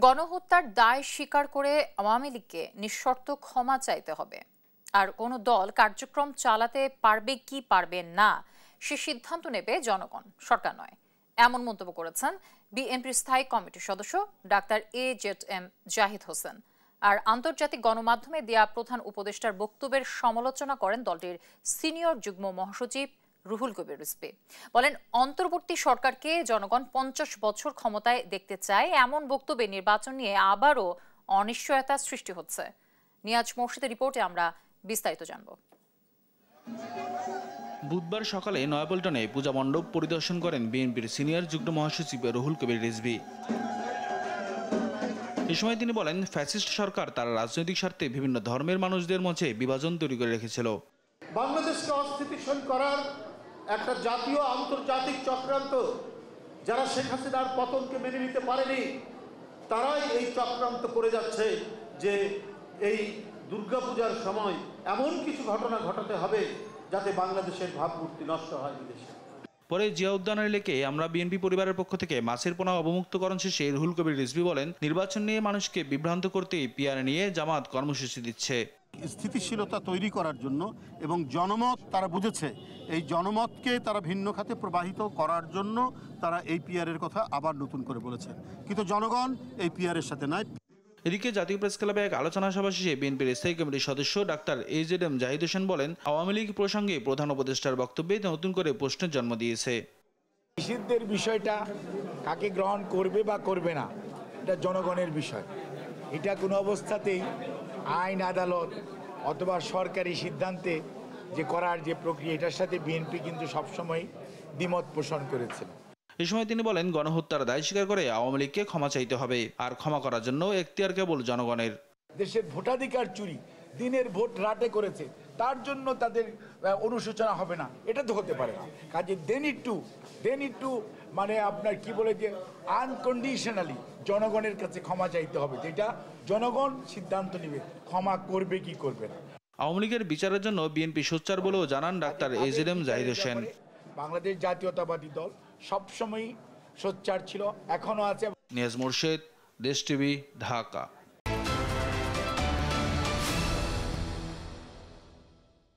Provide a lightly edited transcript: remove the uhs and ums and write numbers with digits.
গণহত্যার দায় স্বীকার করে আওয়ামী লীগকে নিঃশর্ত ক্ষমা চাইতে হবে। আর কোনো দল কার্যক্রম চালাতে পারবে কি পারবে না সে সিদ্ধান্ত নেবে জনগণ, সরকার নয়। এমন মন্তব্য করেছেন বিএনপির স্থায়ী কমিটির সদস্য ডাক্তার AZM জাহিদ হোসেন। আর আন্তর্জাতিক গণমাধ্যমে দেয়া প্রধান উপদেষ্টার বক্তব্যের সমালোচনা করেন দলটির সিনিয়র যুগ্ম মহাসচিব রুহুল কবির রিজভী। বলেন, অন্তর্বর্তী সরকারকে জনগণ 50 বছর ক্ষমতায় দেখতে চায়। এমন বক্তব্যে নির্বাচন নিয়ে আবারও অনিশ্চয়তা সৃষ্টি হচ্ছে। নিয়াজ মোর্শেদের রিপোর্টে আমরা বিস্তারিত জানব। বুধবার সকালে নয়াপল্টনে পূজা মণ্ডপ পরিদর্শন করেন বিএনপির সিনিয়র যুগ্ম মহাসচিব রুহুল কবির রিজভী। এ সময় তিনি বলেন, ফ্যাসিস্ট সরকার তার রাজনৈতিক স্বার্থে বিভিন্ন ধর্মের মানুষদের মধ্যে বিভাজন তৈরি করে রেখেছিল। বাংলাদেশকে অস্থিতিশীল করার একটা জাতীয় আন্তর্জাতিক চক্রান্ত, যারা শেখ হাসিনার পতনকে মেনে নিতে পারেনি তারাই এই চক্রান্ত করে যাচ্ছে যে এই দুর্গাপূজার সময় এমন কিছু ঘটনা ঘটাতে হবে যাতে বাংলাদেশের ভাবমূর্তি নষ্ট হয় বিদেশে। পরে জিয়া উদ্যানের লেকে আমরা বিএনপি পরিবারের পক্ষ থেকে মাছের পোনা অবমুক্তকরণ শেষে রুহুল কবির রিজভী বলেন, নির্বাচন নিয়ে মানুষকে বিভ্রান্ত করতেই পিআর নিয়ে জামাত কর্মসূচি দিচ্ছে। স্থিতিশীলতা তৈরি করার জন্য এবং জনমত তারা বুঝেছে, এই জনমতকে তারা ভিন্ন খাতে প্রবাহিত করার জন্য তারা এই পিআরের কথা আবার নতুন করে বলেছেন, কিন্তু জনগণ এই পিআরের সাথে নাই। এদিকে জাতীয় প্রেস ক্লাবে এক আলোচনা সভা শেষে বিএনপির স্থায়ী কমিটির সদস্য ডাক্তার AZM জাহিদ হোসেন বলেন, আওয়ামী লীগ প্রসঙ্গে প্রধান উপদেষ্টার বক্তব্যে নতুন করে প্রশ্নের জন্ম দিয়েছে। নিষিদ্ধের বিষয়টা কাকে গ্রহণ করবে বা করবে না, এটা জনগণের বিষয়। এটা কোনো অবস্থাতেই আইন আদালত অথবা সরকারি সিদ্ধান্তে যে করার যে প্রক্রিয়া, এটার সাথে বিএনপি কিন্তু সবসময় দ্বিমত পোষণ করেছিল। এ সময় তিনি বলেন, গণহত্যার দায় স্বীকার করে আওয়ামী লীগকে ক্ষমা চাইতে হবে। আর ক্ষমা করার জন্য এখতিয়ার কেবল জনগণের। দেশের ভোটাধিকার চুরি, দিনের ভোট রাতে করেছে, তার জন্য তাদের অনুশোচনা হবে না, এটা তো হতে পারে না। কাজে দে নিড টু মানে আপনার কি বলে যে আনকন্ডিশনালি জনগণের কাছে ক্ষমা চাইতে হবে, যেটা জনগণ সিদ্ধান্ত নেবে ক্ষমা করবে কি করবে না। আওয়ামী লীগের বিচারের জন্য বিএনপি সোচ্চার বলেও জানান ডাক্তার AZM জাহিদ হোসেন। বাংলাদেশ জাতীয়তাবাদী দল সবসময় সোচ্চার ছিল, এখনো আছে। নিয়াজ মোর্শেদ, দেশ টিভি, ঢাকা।